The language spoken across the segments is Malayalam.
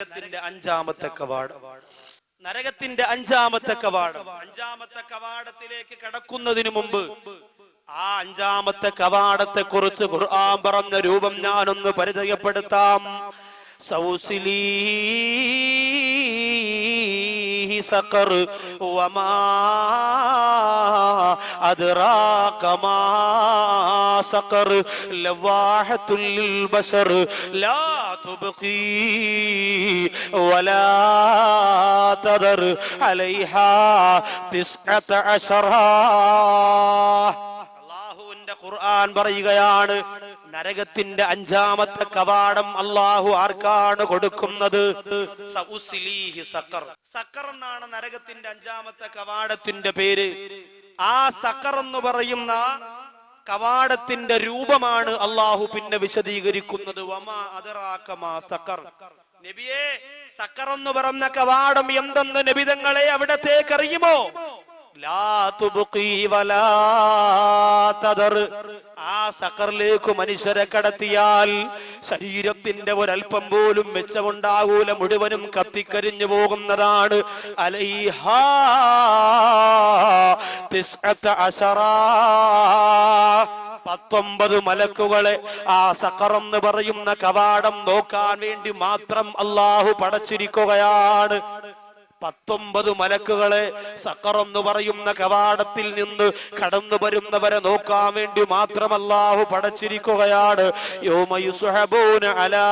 നരകത്തിന്റെ അഞ്ചാമത്തെ കവാടം. നരകത്തിന്റെ അഞ്ചാമത്തെ കവാടം. അഞ്ചാമത്തെ കവാടത്തിലേക്ക് കടക്കുന്നതിന് മുമ്പ് ആ അഞ്ചാമത്തെ കവാടത്തെ കുറിച്ച് ഖുർആൻ പറഞ്ഞ രൂപം ഞാനൊന്ന് പരിചയപ്പെടുത്താം. സൗസിലീഹി സഖർ വമാ അദ്റാക മാ സഖർ ലവാഹത്തുൽ ലിൽ ബശർ ലാ തുബ്ഖി വലാ തദർ അലൈഹാ 19. അല്ലാഹുവിന്റെ ഖുർആൻ പറയുകയാണ്, നരകത്തിന്റെ അഞ്ചാമത്തെ കവാടം അല്ലാഹു ആർക്കാണ് കൊടുക്കുന്നത്? സൗസിലീഹി സഖർ. സഖർ എന്നാണ് നരകത്തിന്റെ അഞ്ചാമത്തെ കവാടത്തിന്റെ പേര്. ആ സഖർ എന്ന് പറയുന്ന കവാടത്തിന്റെ രൂപമാണ് അല്ലാഹു പിന്നെ വിശദീകരിക്കുന്നത്. വമാ അദ്റാക മാ സഖർ. നബിയേ, സഖർ എന്ന് പറഞ്ഞ കവാടം എന്തെന്ന് നബി തങ്ങളെ അവിടത്തേക്ക് അറിയുമോ? ലാ തുബ്ഖി വലാ തദർ. ആ സഖറിലേക്ക് മനുഷ്യരെ കടത്തിയാൽ ശരീരത്തിന്റെ ഒരൽപ്പം പോലും മെച്ചമുണ്ടാകൂല, മുഴുവനും കത്തിക്കരിഞ്ഞു പോകുന്നതാണ്. അലൈഹാ 19 മലക്കുകളെ ആ സഖർ എന്ന് പറയുന്ന കവാടം നോക്കാൻ വേണ്ടി മാത്രം അല്ലാഹു പടച്ചിരിക്കുകയാണ്. 19 മലക്കുകളെ സഖർ എന്ന് പറയുന്ന കവാടത്തിൽ നിന്ന് കടന്നു വരുന്നവരെ നോക്കാൻ വേണ്ടി മാത്രം അല്ലാഹു പടച്ചിരിക്കുകയാണ്. യൗമ യുസ്ഹബൂന അലാ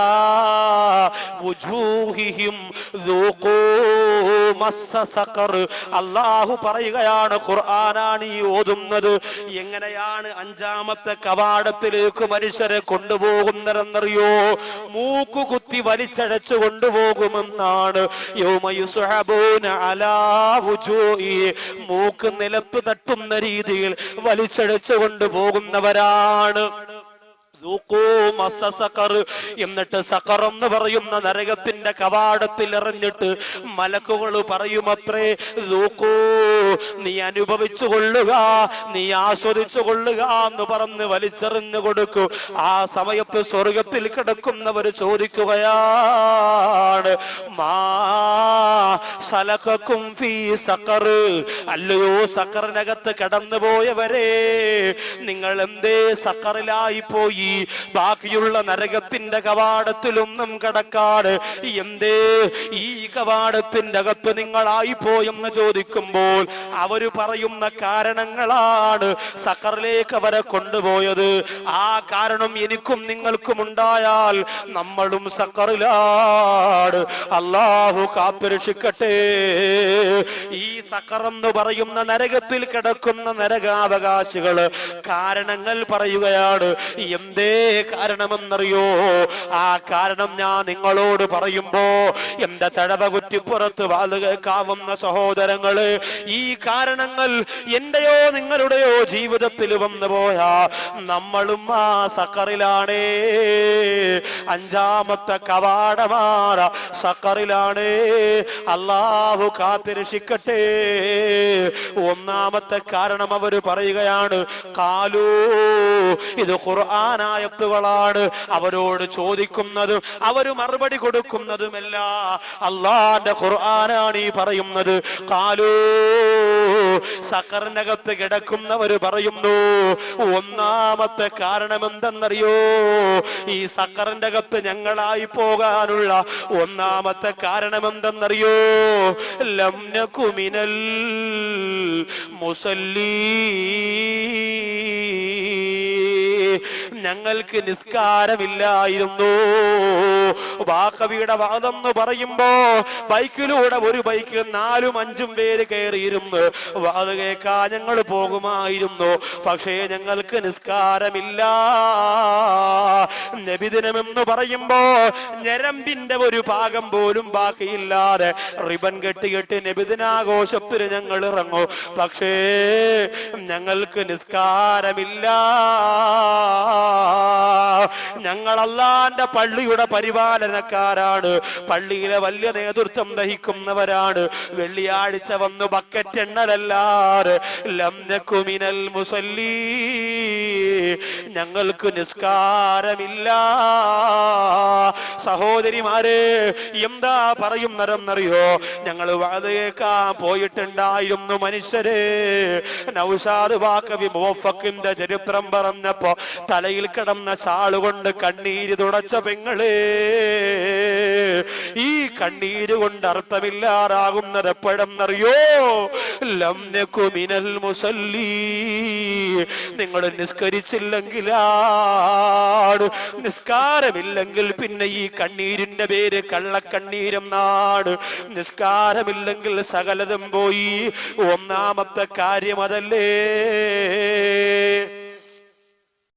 വുജൂഹിഹിം ദൂഖൂ മസ്സ സഖർ. അല്ലാഹു പറയുകയാണ്, ഖുർആനാണ് ഈ ഓതുന്നത്. എങ്ങനെയാണ് അഞ്ചാമത്തെ കവാടത്തിലേക്ക് മനുഷ്യരെ കൊണ്ടുപോകുന്നതെന്നറിയോ? മൂക്കുകുത്തി വലിച്ചടച്ചു കൊണ്ടുപോകുമെന്നാണ്. യൗമ യുസ്ഹബൂന മൂക്ക് നിലത്ത് തട്ടുന്ന രീതിയിൽ വലിച്ചടച്ചു കൊണ്ടുപോകുന്നവരാണ്. എന്നിട്ട് സഖർ എന്ന് പറയുന്ന നരകത്തിന്റെ കവാടത്തിൽ എറിഞ്ഞിട്ട് മലക്കുകൾ പറയുമത്രേ, നീ അനുഭവിച്ചു കൊള്ളുക, നീ ആസ്വദിച്ചു കൊള്ളുക എന്ന് പറഞ്ഞ് വലിച്ചെറിഞ്ഞു കൊടുക്കൂ. ആ സമയത്ത് സ്വർഗത്തിൽ കിടക്കുന്നവർ ചോദിക്കുകയാണ്, മാ സലകക്കും ഫീ സഖർ. അല്ലയോ സഖറിനകത്ത് കടന്നുപോയവരെ, നിങ്ങൾ എന്തേ സഖറിലായി പോയി? ബാക്കിയുള്ള നരകത്തിന്റെ കവാടത്തിലൊന്നും കടക്കാട് എന്തേ ഈ കവാടത്തിന്റെ അകത്ത് നിങ്ങളായി പോയെന്ന് ചോദിക്കുമ്പോൾ അവര് പറയുന്ന കാരണങ്ങളാണ് സഖറിലേക്ക് അവരെ കൊണ്ടുപോയത്. ആ കാരണം എനിക്കും നിങ്ങൾക്കും ഉണ്ടായാൽ നമ്മളും സഖറിലാണ്. അല്ലാഹു കാത്തുരക്ഷിക്കട്ടെ. ഈ സഖർ എന്ന് പറയുന്ന നരകത്തിൽ കിടക്കുന്ന നരകാവകാശികള് കാരണങ്ങൾ പറയുകയാണ്. എന്തേ കാരണമെന്നറിയോ? ആ കാരണം ഞാൻ നിങ്ങളോട് പറയുമ്പോ എന്റെ തഴവ കുറ്റിപ്പുറത്ത് വാല് കേൾക്കാവുന്ന സഹോദരങ്ങള്, ഈ കാരണങ്ങൾ എന്റെയോ നിങ്ങളുടെയോ ജീവിതത്തിൽ വന്നു പോയാ നമ്മളും ആ സഖറിലാണേ. അഞ്ചാമത്തെ കവാടമാറ സഖറിലാണേ. അല്ലാഹു കാത്തിരക്ഷിക്കട്ടെ. ഒന്നാമത്തെ കാരണം അവര് പറയുകയാണ്, കാലൂ, ഇത് ഖുർആനായത്തുകളാണ്. അവരോട് ചോദിക്കുന്നതും അവര് മറുപടി കൊടുക്കുന്നതുമല്ല അല്ലാഹുവിന്റെ ഖുർആനാണ് ഈ പറയുന്നത്. ഖാലൂ, സഖറിനകത്ത് കിടക്കുന്നവര് പറയുന്നു, ഒന്നാമത്തെ കാരണം എന്തെന്നറിയോ? ഈ സഖറിന്റെ അകത്ത് ഞങ്ങളായി പോകാനുള്ള ഒന്നാമത്തെ കാരണം എന്തെന്നറിയോ? ലം നകു മിനൽ മുസല്ലീ, ഞങ്ങൾക്ക് നിസ്കാരമില്ലായിരുന്നു. ബാഖവിയുടെ വാദം എന്ന് പറയുമ്പോ ബൈക്കിലൂടെ ഒരു ബൈക്കിൽ 4-5 പേര് കയറിയിരുന്നു വാത് കേൾക്കാൻ ഞങ്ങൾ പോകുമായിരുന്നു. പക്ഷേ ഞങ്ങൾക്ക് നിസ്കാരമില്ല. നബിദിനമെന്ന് പറയുമ്പോ ഞരമ്പിന്റെ ഒരു ഭാഗം പോലും ബാക്കിയില്ലാതെ റിബൺ കെട്ടി നബിദിനാഘോഷത്തിന് ഞങ്ങൾ ഇറങ്ങും. പക്ഷേ ഞങ്ങൾക്ക് നിസ്കാരമില്ല. ഞങ്ങൾ അല്ലാഹുവിന്റെ പള്ളിയുടെ പരിപാലനക്കാരാണ്, പള്ളിയിലെ വലിയ നേതൃത്വം വഹിക്കുന്നവരാണ്. വെള്ളിയാഴ്ച വന്ന് ബക്കറ്റ് എണ്ണലല്ലാതെ ലം നകു മിനൽ മുസല്ലീ, ഞങ്ങൾക്ക് നിസ്കാരമില്ല. സഹോദരിമാരെ, എന്താ പറയുന്നതെന്നറിയോ? ഞങ്ങൾ വഅദ് കേൾക്കാൻ പോയിട്ടുണ്ടായിരുന്നു മനുഷ്യരെ. നൗഷാദ് ബാക്കവി മുവഫക്കിന്റെ ചരിത്രം പറഞ്ഞപ്പോ തലയിൽ കിടന്ന ചാളുകൊണ്ട് കണ്ണീര് തുടച്ച പെങ്ങളെ, ഈ കണ്ണീര് കൊണ്ട് അർത്ഥമില്ലാതാകുന്നത് എപ്പോഴെന്നറിയോ? ലം നകു മിനൽ മുസല്ലി, നിങ്ങൾ നിസ്കരിച്ചില്ലെങ്കിലാണ്. നിസ്കാരമില്ലെങ്കിൽ പിന്നെ ഈ കണ്ണീരിന്റെ പേര് കള്ളക്കണ്ണീരെന്നാണ്. നിസ്കാരമില്ലെങ്കിൽ സകലതും പോയി. ഒന്നാമത്തെ കാര്യം അതല്ലേ.